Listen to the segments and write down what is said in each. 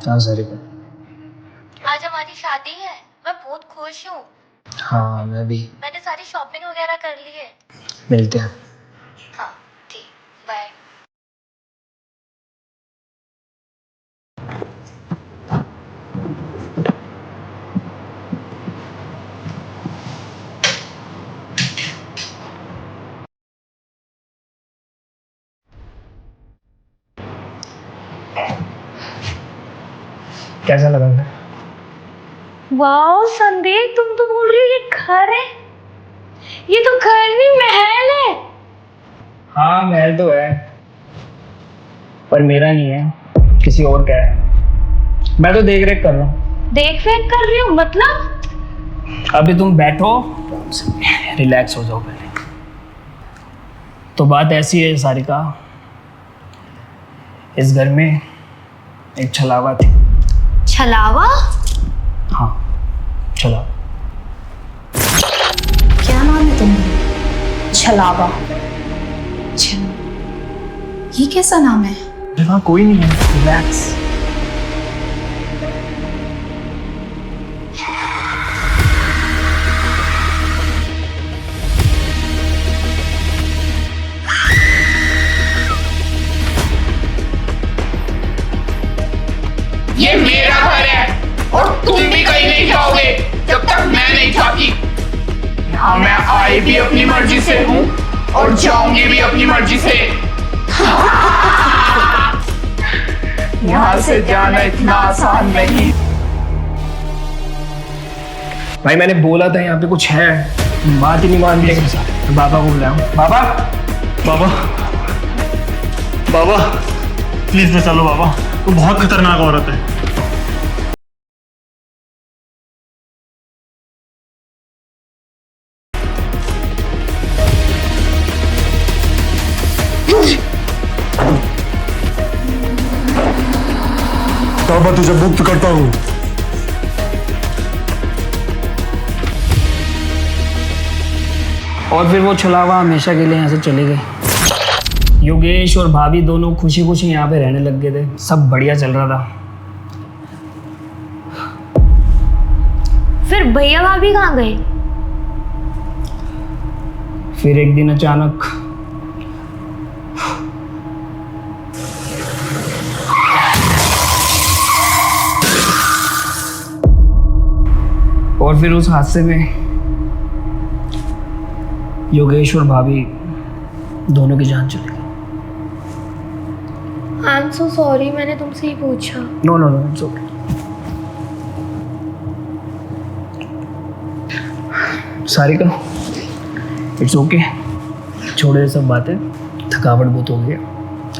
हाँ सारिका। आज हमारी शादी है, मैं बहुत खुश हूँ। हाँ मैं भी। मैंने सारी शॉपिंग वगैरह कर ली है। मिलते हैं। हाँ ठीक, बाय। कैसा लगा है? वाह संदीप, तुम तो बोल रही हो ये घर है। ये तो घर नहीं, महल है। हाँ महल तो है, पर मेरा नहीं है, किसी और का है। मैं तो देख रेख कर रहा हूँ। देख रेख कर रही हूँ मतलब? अभी तुम बैठो, रिलैक्स हो जाओ पहले। तो बात ऐसी है सारिका, इस घर में एक छलावा थी। छलावा? हाँ छलावा। क्या नाम है तुम्हारा? छलावा। अच्छा, ये कैसा नाम है? वहाँ कोई नहीं है, रिलैक्स। ये मेरा घर है और तुम भी कहीं नहीं जाओगे जब तक मैं नहीं चाहती। यहाँ मैं आई भी अपनी मर्जी से हूँ और जाऊंगी भी अपनी मर्जी से। यहाँ से जाना इतना आसान नहीं। भाई मैंने बोला था यहाँ पे कुछ है, बात ही नहीं मान रही। बाबा को बुलाऊं? बाबा, बाबा, बाबा प्लीज ले चलो बाबा, वो बहुत खतरनाक औरत है। बाबा तुझे मुक्त करता हूँ। और फिर वो छलावा हमेशा के लिए यहाँ से चले गए। योगेश और भाभी दोनों खुशी खुशी यहाँ पे रहने लग गए थे, सब बढ़िया चल रहा था। फिर भैया भाभी कहाँ गए? फिर एक दिन अचानक और फिर उस हादसे में योगेश और भाभी दोनों की जान चली गई। आई एम सो सॉरी, मैंने तुमसे ही पूछा। No no no, it's okay. Sarika, it's okay, छोड़ो ये सब बातें, थकावट बहुत हो गई है,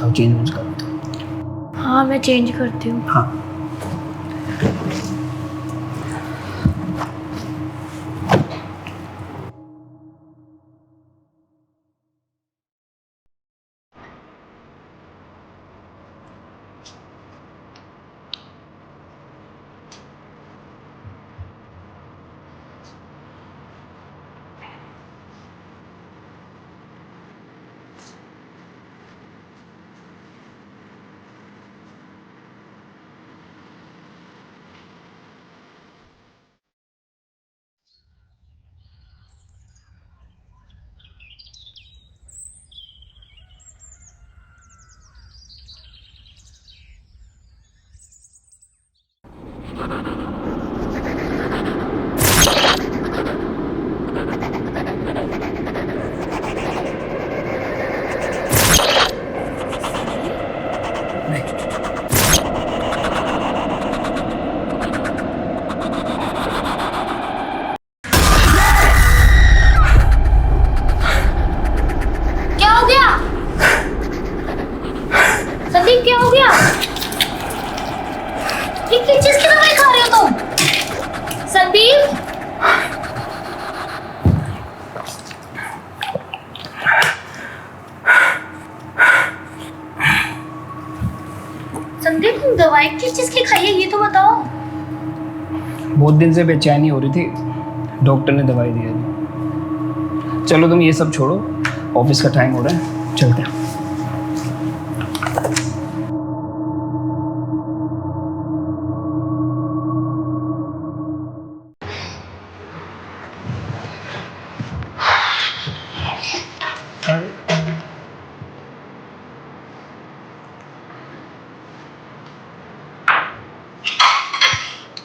अब चेंज कर दो। हाँ मैं चेंज करती हूँ। हाँ क्या हो गया संदीप, क्या हो गया? ये किस चीज की दवाई खा रहे हो तुम संदीप? संदीप तुम दवाई किस चीज की खाई है ये तो बताओ। बहुत दिन से बेचैनी हो रही थी, डॉक्टर ने दवाई दी है। चलो तुम ये सब छोड़ो, ऑफिस का टाइम हो रहा है, चलते हैं।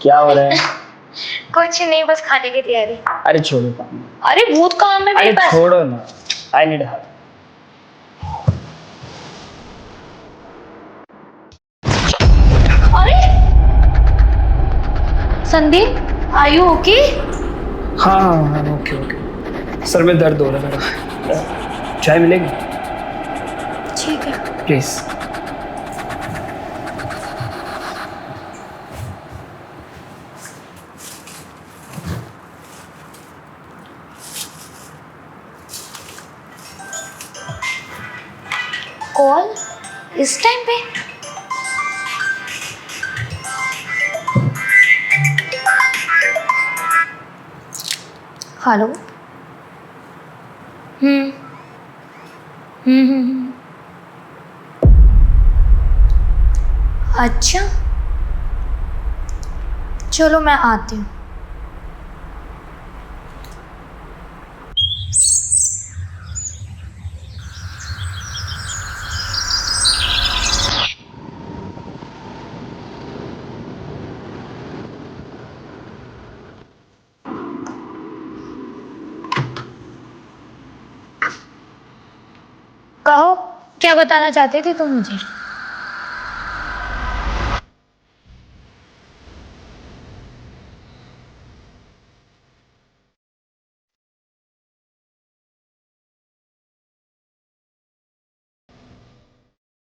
क्या हो रहा है? कुछ नहीं, बस खाने की तैयारी। अरे छोड़ो काम। अरे बहुत काम है अरे मेरे पास। छोड़ो ना, आई नीड हेल्प। अरे संदीप, आर यू ओके? हाँ हाँ हाँ, ओके ओके। सर में दर्द हो रहा है मेरा। चाय मिलेगी ठीक है। प्लीज? कॉल इस टाइम पे? हेलो। हम्म हम्म। अच्छा, चलो मैं आती हूँ। कहो, क्या बताना चाहते थे तुम मुझे?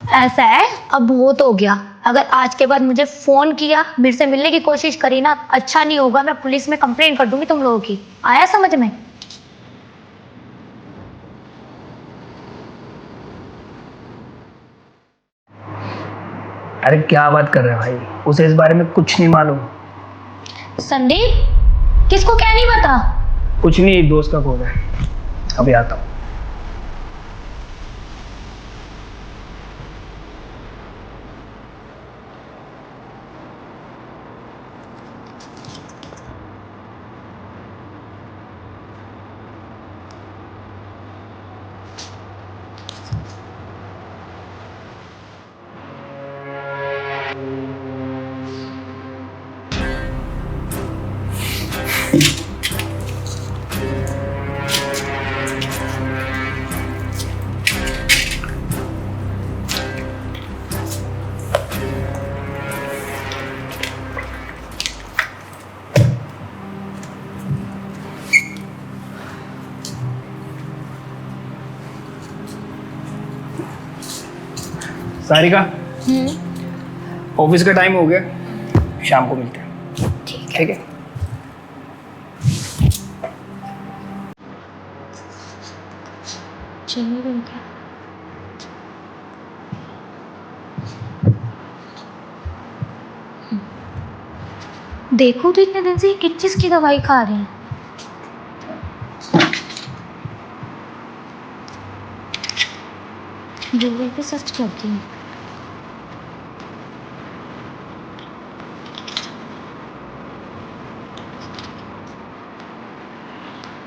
ऐसा है, अब बहुत हो गया। अगर आज के बाद मुझे फोन किया, मेरे से मिलने की कोशिश करी ना, अच्छा नहीं होगा। मैं पुलिस में कंप्लेंट कर दूंगी तुम लोगों की। आया समझ में? अरे क्या बात कर रहे हो भाई, उसे इस बारे में कुछ नहीं मालूम। संदीप, किसको क्या नहीं पता? कुछ नहीं, दोस्त का कॉल है, अभी आता हूँ। सारिका, ऑफिस का टाइम हो गया, शाम को मिलते हैं। ठीक है। चलिए क्या? देखो तो इतने दिन से ये किस चीज की दवाई खा रहे हैं। गूगल पे सर्च करती हूँ।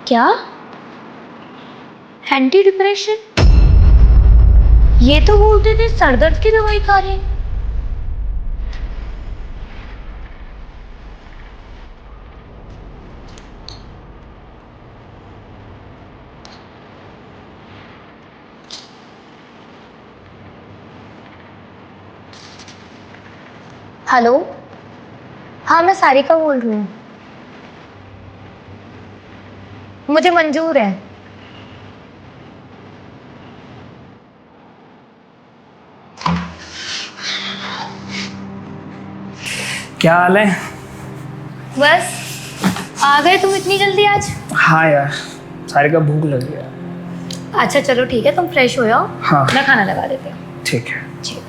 क्या? Anti depression? ये तो बोलते थे सर दर्द की दवाई खा रहे हैं। हेलो, हाँ मैं सारिका बोल रही हूँ। मुझे मंजूर है। क्या हाल है? बस आ गए तुम इतनी जल्दी आज? हाँ यार, सारिका भूख लगी है। अच्छा चलो ठीक है, तुम फ्रेश हो जाओ। हाँ। मैं खाना लगा देती हूँ। ठीक है। ठीक।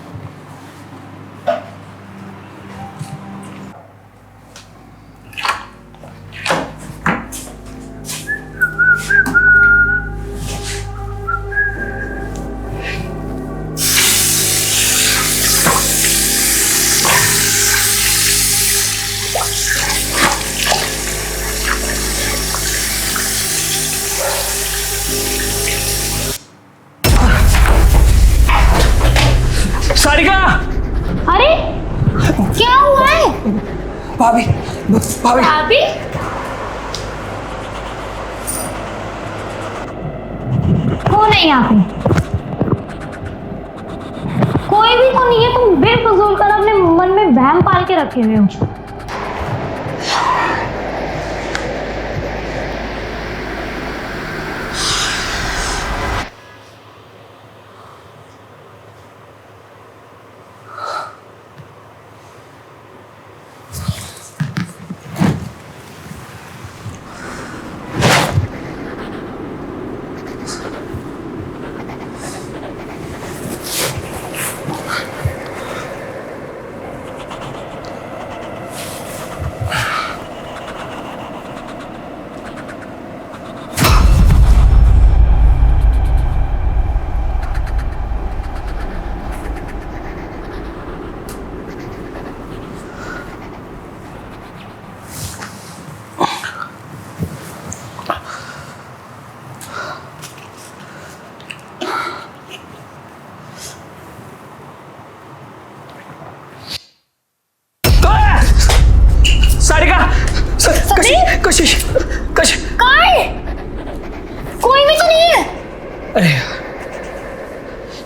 सारिका! अरे क्या हुआ है? भाभी भाभी भाभी कौन है यहाँ पे? कोई भी तो नहीं है, तुम बेफजूल कर अपने मन में वहम पाल के रखे हुए हो। सारिका, कशिश, कशिश। कहाँ है? कोई भी तो नहीं है। अरे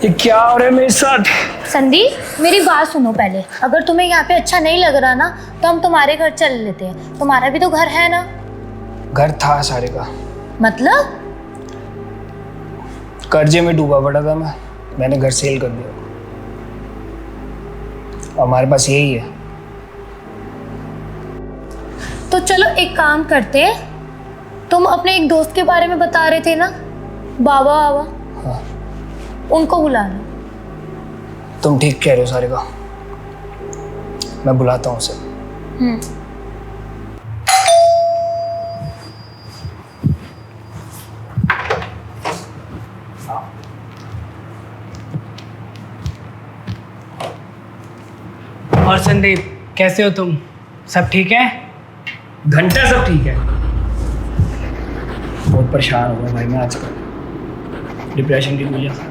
ये क्या हो रहा है मेरे साथ? संदीप मेरी बात सुनो पहले। अगर तुम्हें यहाँ पे अच्छा नहीं लग रहा ना तो हम तुम्हारे घर चल लेते हैं। तुम्हारा भी तो घर है ना? घर था सारिका, मतलब? कर्जे में डूबा पड़ा था मैंने घर सेल कर दिया। हमारे पास यही है। तो चलो एक काम करते हैं, तुम अपने एक दोस्त के बारे में बता रहे थे ना, बाबा बाबा, हाँ। उनको बुला लो। तुम ठीक कह रहे हो सारिका, मैं बुलाता हूँ उसे। और संदीप कैसे हो तुम? सब ठीक है? घंटा सब ठीक है। बहुत परेशान हो गया भाई मैं आजकल, डिप्रेशन की वजह से।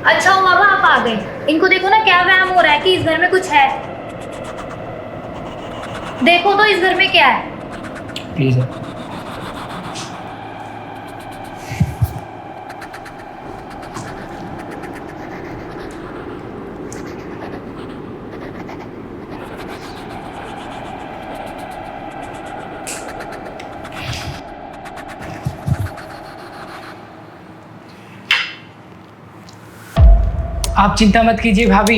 अच्छा हुआ बाबा आप आ गए। इनको देखो ना क्या वहम हो रहा है कि इस घर में कुछ है। देखो तो इस घर में क्या है। प्लीज आप चिंता मत कीजिए भाभी,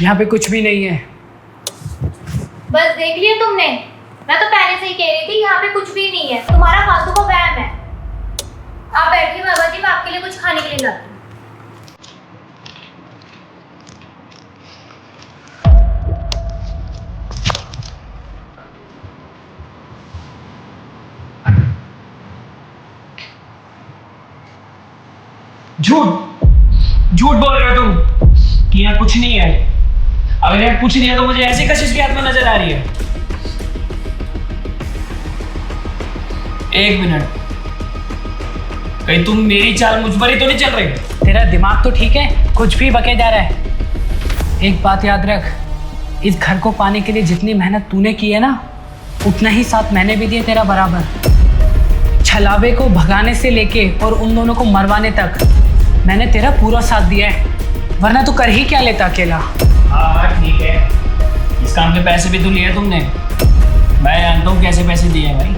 यहाँ पे कुछ भी नहीं है। बस देख लिया तुमने? मैं तो पहले से ही कह रही थी यहाँ पे कुछ भी नहीं है, तुम्हारा फालतू का वहम है। आप बैठिए बाबा जी, मैं आपके लिए कुछ खाने के लिए लाती हूँ। झूठ बोल रहे हो तुम कि यहाँ कुछ नहीं है। अगर यहाँ कुछ नहीं है तो मुझे ऐसी कशिश की हाथ में नजर आ रही है। एक मिनट, कहीं तुम मेरी चाल मुझ पर ही तो नहीं चल रही? तेरा दिमाग तो ठीक है, कुछ भी बके जा रहा है। एक बात याद रख, इस घर को पाने के लिए जितनी मेहनत तूने की है ना, उतना ही साथ मैंने भी दिया तेरा बराबर। छलावे को भगाने से लेके और उन दोनों को मरवाने तक मैंने तेरा पूरा साथ दिया है, वरना तू कर ही क्या लेता अकेला। हाँ ठीक है, इस काम के पैसे भी तो लिए तुमने। मैं जानता हूँ कैसे पैसे दिए हैं भाई।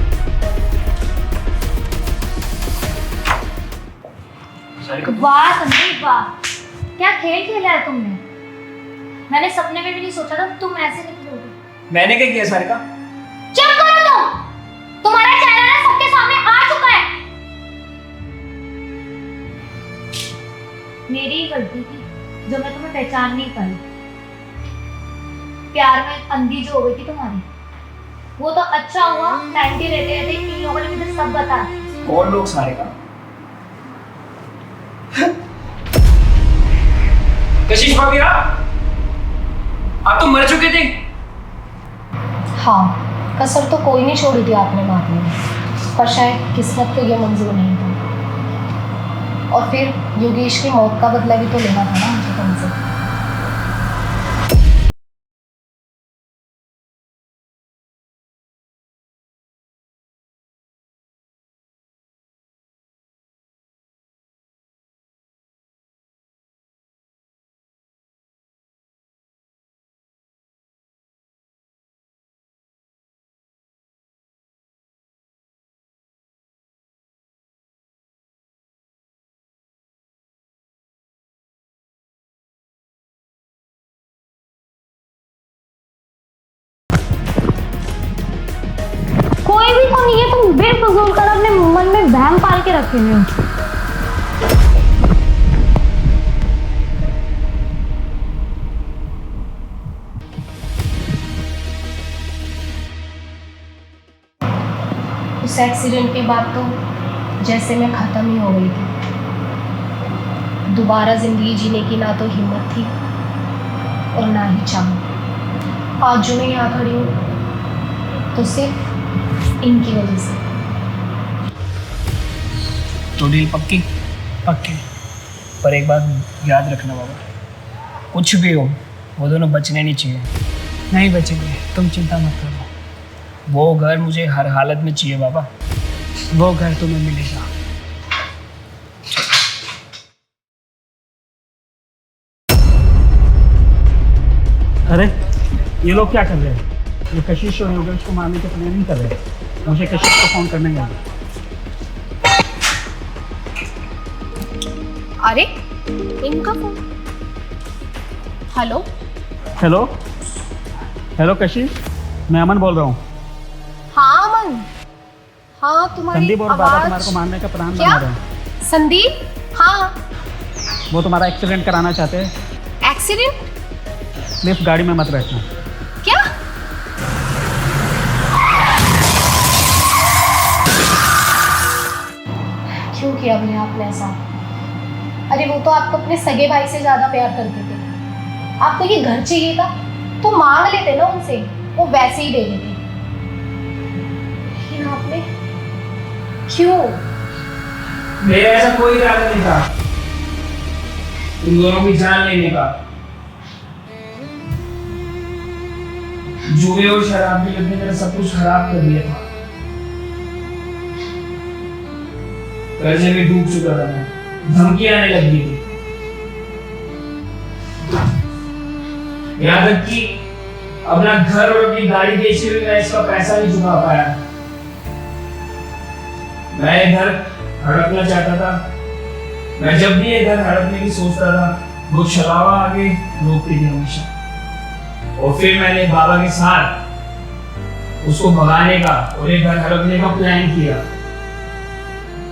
वाह संदीप वाह, क्या खेल खेला है तुमने। मैंने सपने में भी नहीं सोचा था तुम ऐसे निकलोगे। मैंने क्या किया सारिका? चुप करो तुम, तुम्हारा चेहरा ना सबके सामने आ चुका है। मेरी ही गलती थी जो मैं तुम्हें पहचान नहीं पाई। प्यार में अंधी जो हो गई थी तुम्हारी, वो तो अच्छा हुआ 90 रहते रहते इन लोगों ने मुझे सब बता दिया। कौन लोग सारिका? कशिश भाभी आप तो मर चुके थे। हाँ, कसर तो कोई नहीं छोड़ी थी आपने मारने में, पर शायद किस्मत को यह मंजूर नहीं था। और फिर योगेश की मौत का बदला भी तो लेना था ना मुझे तुमसे। फजूल कर अपने मन में वहम पाल के रखे हुए हो। उस एक्सीडेंट के बाद तो जैसे मैं ख़त्म ही हो गई थी। दोबारा ज़िंदगी जीने की ना तो हिम्मत थी और ना ही चाह। आज जो मैं यहाँ खड़ी हूँ तो सिर्फ इनकी वजह से। तो डील पक्की? पक्के। पर एक बात याद रखना बाबा, कुछ भी हो वो दोनों बचने नहीं चाहिए। नहीं बचेंगे, तुम चिंता मत करो। वो घर मुझे हर हालत में चाहिए बाबा। वो घर तुम्हें मिलेगा। अरे ये लोग क्या कर रहे हैं? ये कशिश और योगेश को मारने के प्लान नहीं कर रहे हैं। मुझे कशिश को फोन करने का। अरे इनका फोन। हेलो हेलो हेलो कशिश, मैं अमन बोल रहा हूँ। हाँ अमन, हाँ तुम्हारी संदीप और बाबा तुम्हारे को आवाज़। मारने का प्लान क्या? बना रहे हैं। संदीप? हाँ। वो तुम्हारा एक्सीडेंट कराना चाहते हैं। एक्सीडेंट? प्लीज गाड़ी में मत बैठना। क्या? क्यों किया भैया आपने ऐसा? अरे वो तो आपको अपने सगे भाई से ज्यादा प्यार करते थे। आपको ये घर चाहिए था तो मांग लेते ना उनसे, वो वैसे ही दे देते। लेकिन आपने क्यों? मेरा ऐसा कोई इरादा नहीं था तुम दोनों की जान लेने का। जुए और शराब की लत ने मेरा सब कुछ खराब कर दिया था। कर्जे में डूब चुका था मैं, धमकियां आने लगी थी। यहाँ तक कि अपना घर और अपनी गाड़ी बेच के भी मैं इसका पैसा नहीं चुका पाया। मैं ये घर हड़पना चाहता था। मैं जब भी ये घर हड़पने की सोचता था वो छलावा आगे रोकती थी हमेशा। और फिर मैंने बाबा के साथ उसको भगाने का और ये घर हड़पने का प्लान किया।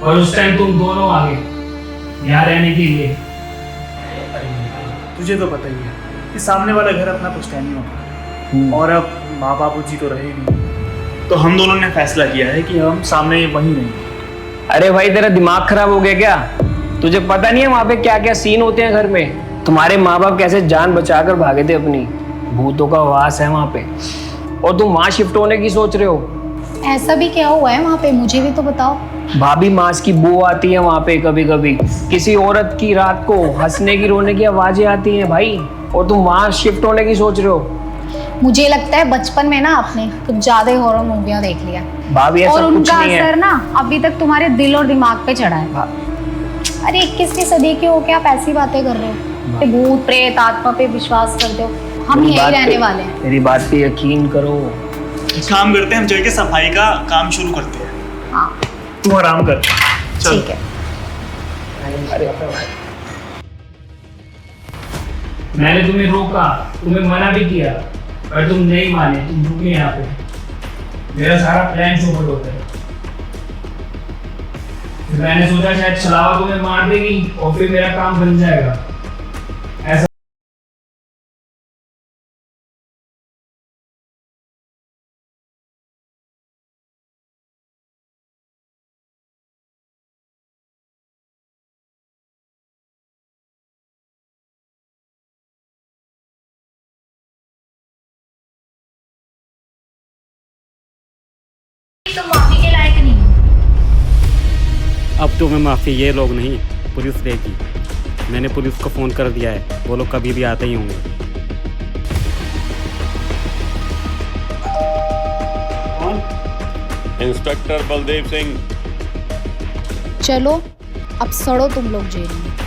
और उस टाइम तुम दोनों आ गए यहाँ रहने के लिए। तुझे तो पता ही है कि सामने वाला घर अपना पुश्तैनी होगा और अब माँ बापू जी तो रहे नहीं, तो हम दोनों ने फैसला किया है कि हम सामने वहीं रहेंगे। अरे भाई तेरा दिमाग खराब हो गया क्या? तुझे पता नहीं है वहाँ पे क्या क्या सीन होते हैं घर में? तुम्हारे माँ बाप कैसे जान बचाकर भागे थे अपनी। भूतों का वास है वहाँ पे और तुम वहाँ शिफ्ट होने की सोच रहे हो। ऐसा भी क्या हुआ है वहाँ पे, मुझे भी तो बताओ। भाभी मांस की बू आती है वहाँ पे कभी कभी। किसी औरत की रात को हंसने की रोने की आवाजें आती हैं भाई, और तुम वहाँ शिफ्ट होने की सोच रहे हो। मुझे लगता है बचपन में ना आपने कुछ ज्यादा हॉरर मूवियाँ देख लिया भाभी और ऐसा कुछ उनका नहीं असर है। ना अभी तक तुम्हारे दिल और दिमाग पे चढ़ा है। अरे 21वीं सदी के हो, क्या आप ऐसी बातें कर रहे हो? भूत प्रेत आत्मा पे विश्वास करते हो? हम मेरी यही बात रहने पे- वाले हैं। मेरी बात पे यकीन करो। काम करते हैं, हम चल के सफाई का काम शुरू करते हैं। हाँ तू आराम कर। चल। ठीक है। मैंने तुम्हें रोका, तुम्हें मना भी किया, पर तुम नहीं माने, तुम रुके यहाँ पे। मेरा सारा प्लान चौपट होता है। फिर मैंने सोचा शायद छलावा तुम्हें मार देगी और फिर मेरा काम बन जाएगा। ऐसा तुम माफी के लायक नहीं हो। अब तुम्हें माफ़ी ये लोग नहीं, पुलिस देगी। मैंने पुलिस को फ़ोन कर दिया है, वो लोग कभी भी आते ही होंगे। इंस्पेक्टर बलदेव सिंह। चलो अब सड़ो तुम लोग जेल में।